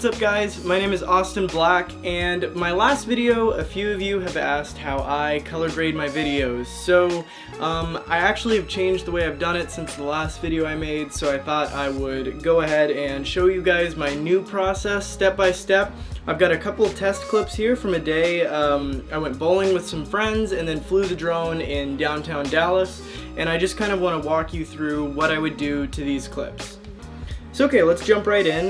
What's up guys, my name is Austin Black, and my last video, a few of you have asked how I color grade my videos. So I actually have changed the way I've done it since the last video I made, so I thought I would go ahead and show you guys my new process step by step. I've got a couple of test clips here from a day I went bowling with some friends and then flew the drone in downtown Dallas, and I just kind of want to walk you through what I would do to these clips. So okay, let's jump right in.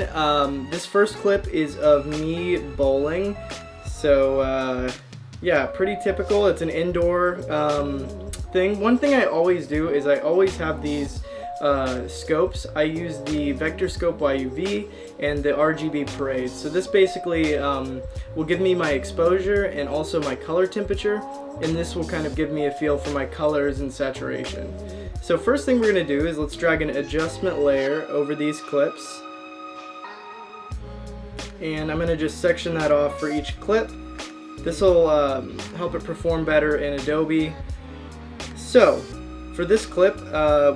This first clip is of me bowling. So yeah, pretty typical. It's an indoor thing. One thing I always do is I always have these scopes. I use the Vector Scope YUV and the RGB Parade. So this basically will give me my exposure and also my color temperature, and this will kind of give me a feel for my colors and saturation. So first thing we're going to do is let's drag an adjustment layer over these clips, and I'm going to just section that off for each clip. This will help it perform better in Adobe. So for this clip,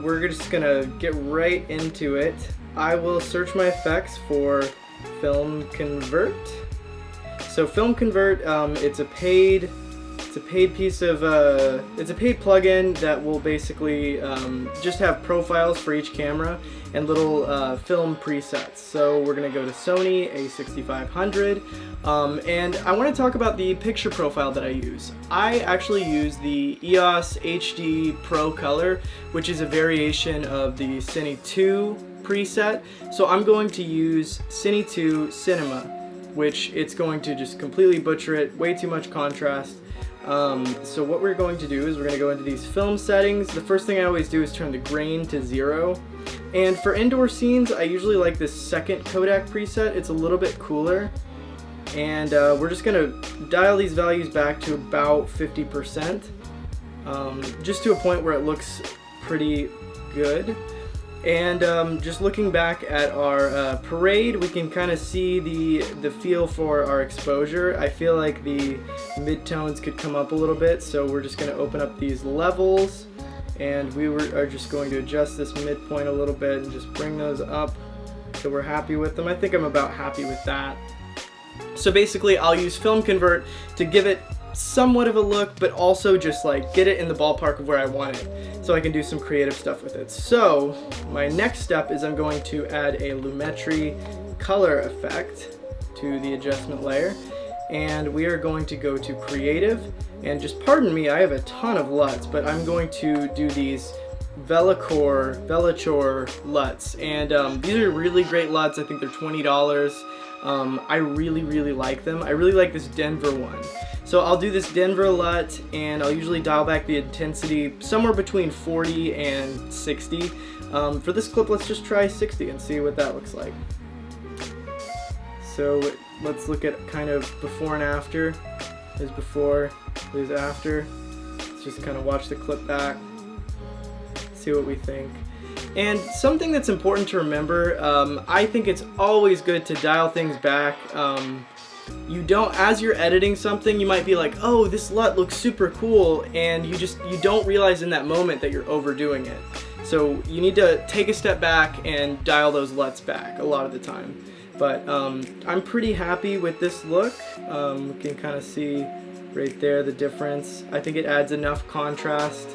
we're just going to get right into it. I will search my effects for FilmConvert. So FilmConvert, it's a paid piece of it's a paid plugin that will basically just have profiles for each camera and little film presets. So we're gonna go to Sony A6500, and I want to talk about the picture profile that I use. I actually use the EOS HD Pro Color, which is a variation of the Cine 2 preset. So I'm going to use Cine 2 Cinema, which it's going to just completely butcher it, way too much contrast. So what we're going to do is we're going to go into these film settings. The first thing I always do is turn the grain to 0. And for indoor scenes, I usually like this second Kodak preset. It's a little bit cooler. And we're just going to dial these values back to about 50%, just to a point where it looks pretty good. And just looking back at our parade, we can kind of see the feel for our exposure. I feel like the midtones could come up a little bit, so we're just going to open up these levels, and are just going to adjust this midpoint a little bit and just bring those up so we're happy with them. I think I'm about happy with that. So basically I'll use FilmConvert to give it somewhat of a look, but also just like get it in the ballpark of where I want it, so I can do some creative stuff with it. So my next step is I'm going to add a Lumetri Color effect to the adjustment layer, and we are going to go to Creative, and just pardon me, I have a ton of LUTs, but I'm going to do these Velour LUTs, and these are really great LUTs. I think they're $20. I really like them. I really like this Denver one. So I'll do this Denver LUT, and I'll usually dial back the intensity somewhere between 40 and 60. For this clip, let's just try 60 and see what that looks like. So let's look at kind of before and after. There's before, there's after. Let's just kind of watch the clip back, see what we think. And something that's important to remember, I think it's always good to dial things back. As you're editing something, you might be like, oh, this LUT looks super cool, and you don't realize in that moment that you're overdoing it. So you need to take a step back and dial those LUTs back a lot of the time. But I'm pretty happy with this look. We can kind of see right there the difference. I think it adds enough contrast.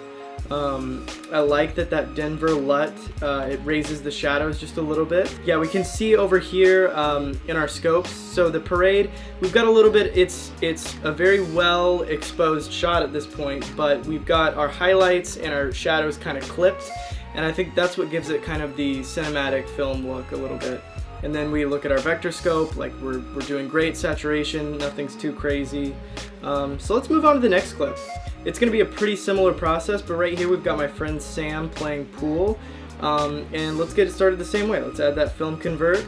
I like that Denver LUT, it raises the shadows just a little bit. Yeah, we can see over here in our scopes. So the parade, we've got a little bit, it's a very well exposed shot at this point, but we've got our highlights and our shadows kind of clipped, and I think that's what gives it kind of the cinematic film look a little bit. And then we look at our vector scope, like we're doing great saturation, nothing's too crazy. So let's move on to the next clip. It's going to be a pretty similar process, but right here we've got my friend Sam playing pool. And let's get it started the same way. Let's add that FilmConvert.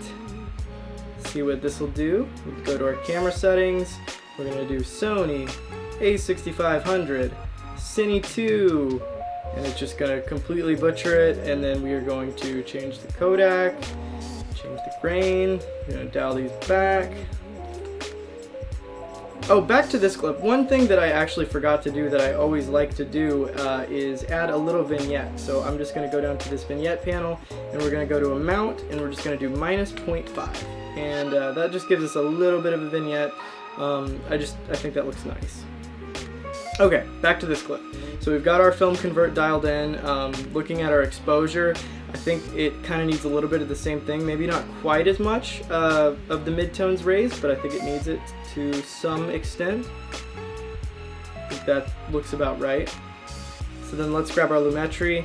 See what this will do. We'll go to our camera settings. We're going to do Sony A6500, Cine 2, and it's just going to completely butcher it. And then we are going to change the Kodak, change the grain. We're going to dial these back. Oh, back to this clip. One thing that I actually forgot to do that I always like to do is add a little vignette. So I'm just going to go down to this vignette panel, and we're going to go to amount, and we're just going to do -0.5. And that just gives us a little bit of a vignette. I think that looks nice. Okay, back to this clip. So we've got our FilmConvert dialed in. Looking at our exposure, I think it kind of needs a little bit of the same thing. Maybe not quite as much of the midtones raised, but I think it needs it to some extent. I think that looks about right. So then let's grab our Lumetri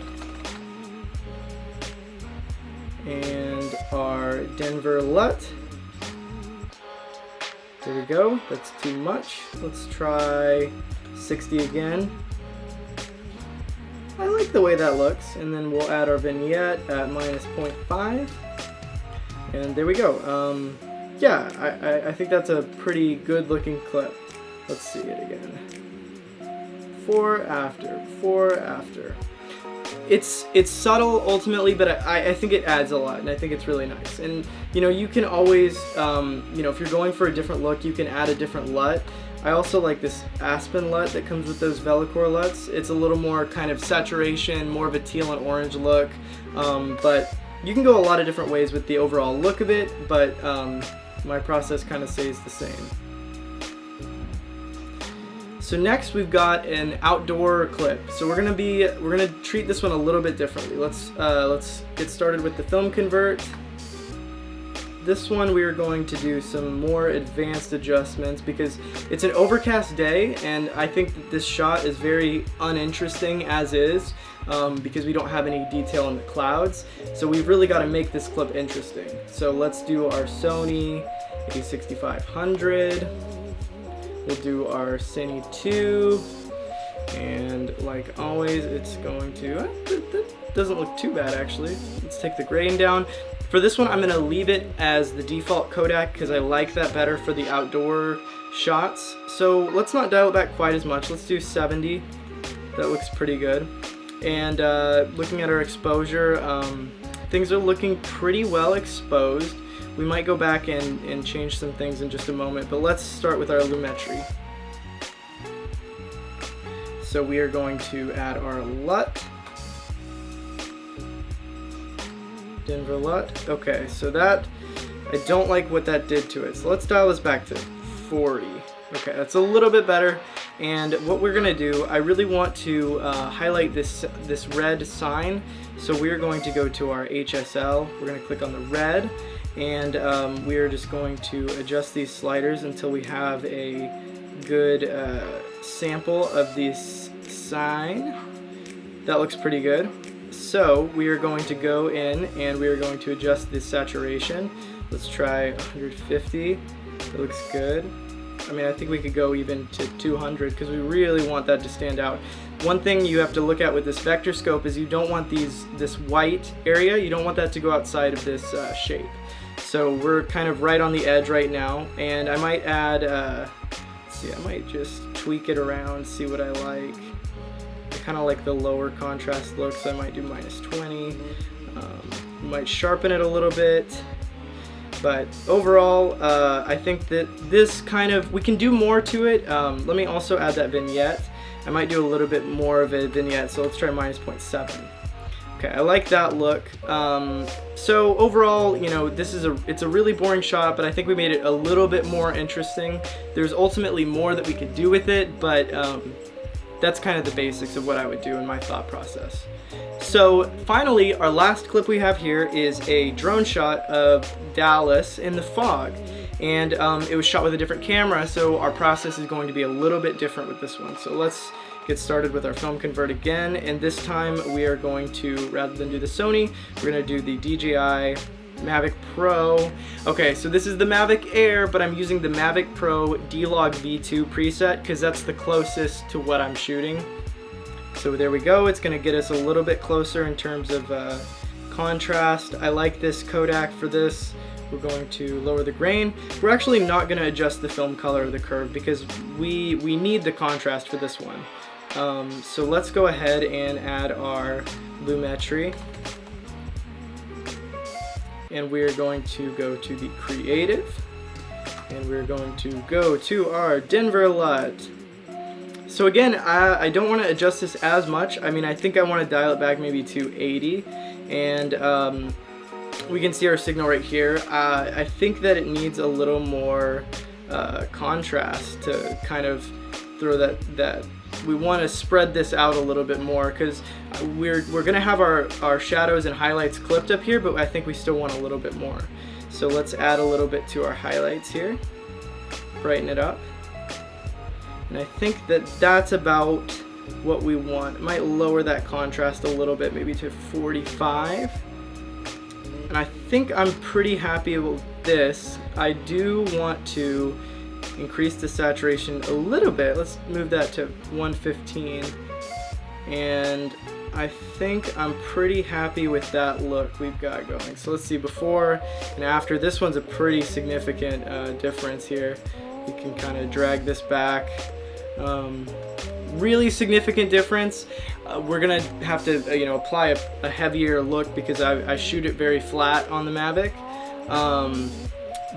and our Denver LUT. There we go, that's too much. Let's try 60 again. I like the way that looks, and then we'll add our vignette at -0.5, and there we go. Yeah, I think that's a pretty good looking clip. Let's see it again. Before, after. It's subtle ultimately, but I think it adds a lot, and I think it's really nice. And you know, you can always, you know, if you're going for a different look, you can add a different LUT. I also like this Aspen LUT that comes with those Velour LUTs. It's a little more kind of saturation, more of a teal and orange look, but you can go a lot of different ways with the overall look of it, but my process kind of stays the same. So next we've got an outdoor clip. So we're gonna treat this one a little bit differently. Let's get started with the FilmConvert. This one we are going to do some more advanced adjustments because it's an overcast day, and I think that this shot is very uninteresting as is because we don't have any detail in the clouds. So we've really got to make this clip interesting. So let's do our Sony a6500. We'll do our Cine 2, and like always, it's going to. That doesn't look too bad actually. Let's take the grain down. For this one, I'm going to leave it as the default Kodak because I like that better for the outdoor shots. So let's not dial it back quite as much. Let's do 70. That looks pretty good. And looking at our exposure, things are looking pretty well exposed. We might go back and change some things in just a moment, but let's start with our Lumetri. So we are going to add our LUT. Denver LUT. Okay, so that, I don't like what that did to it. So let's dial this back to 40. Okay, that's a little bit better. And what we're gonna do, I really want to highlight this red sign. So we're going to go to our HSL. We're gonna click on the red, and we're just going to adjust these sliders until we have a good sample of this sign. That looks pretty good. So we are going to go in and we are going to adjust the saturation. Let's try 150. It looks good. I mean, I think we could go even to 200 because we really want that to stand out. One thing you have to look at with this vector scope is you don't want this white area, you don't want that to go outside of this shape. So we're kind of right on the edge right now, and I might add, let's see, I might just tweak it around, see what I like. I kind of like the lower contrast look, so I might do -20. Might sharpen it a little bit. But overall, I think that this kind of, we can do more to it. Let me also add that vignette. I might do a little bit more of a vignette, so let's try -0.7. Okay, I like that look. So overall, you know, it's a really boring shot, but I think we made it a little bit more interesting. There's ultimately more that we could do with it, but that's kind of the basics of what I would do in my thought process. So finally, our last clip we have here is a drone shot of Dallas in the fog, and it was shot with a different camera, so our process is going to be a little bit different with this one. So let's get started with our FilmConvert again, and this time we are going to, rather than do the Sony, we're going to do the DJI Mavic Pro. Okay, so this is the Mavic Air, but I'm using the Mavic Pro D-Log V2 preset because that's the closest to what I'm shooting. So there we go. It's going to get us a little bit closer in terms of contrast. I like this Kodak for this. We're going to lower the grain. We're actually not going to adjust the film color or the curve because we need the contrast for this one. So let's go ahead and add our Lumetri. And we're going to go to the creative. And we're going to go to our Denver LUT. So again, I don't want to adjust this as much. I mean, I think I want to dial it back maybe to 80. And we can see our signal right here. I think that it needs a little more contrast to kind of throw that we want to spread this out a little bit more, because we're gonna have our shadows and highlights clipped up here, but I think we still want a little bit more. So let's add a little bit to our highlights here, brighten it up, and I think that's about what we want. It might lower that contrast a little bit, maybe to 45. And I think I'm pretty happy with this. I do want to increase the saturation a little bit. Let's move that to 115. And I think I'm pretty happy with that look we've got going. So let's see, before and after. This one's a pretty significant difference here. You can kind of drag this back. Really significant difference. We're gonna have to apply a heavier look because I shoot it very flat on the Mavic.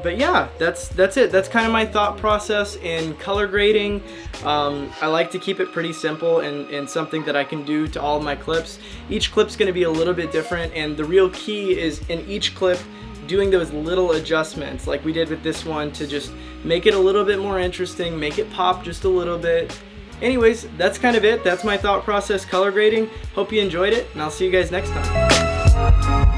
But yeah, that's it. That's kind of my thought process in color grading. I like to keep it pretty simple and something that I can do to all of my clips. Each clip's going to be a little bit different, and the real key is in each clip doing those little adjustments like we did with this one to just make it a little bit more interesting, make it pop just a little bit. Anyways, that's kind of it. That's my thought process color grading. Hope you enjoyed it, and I'll see you guys next time.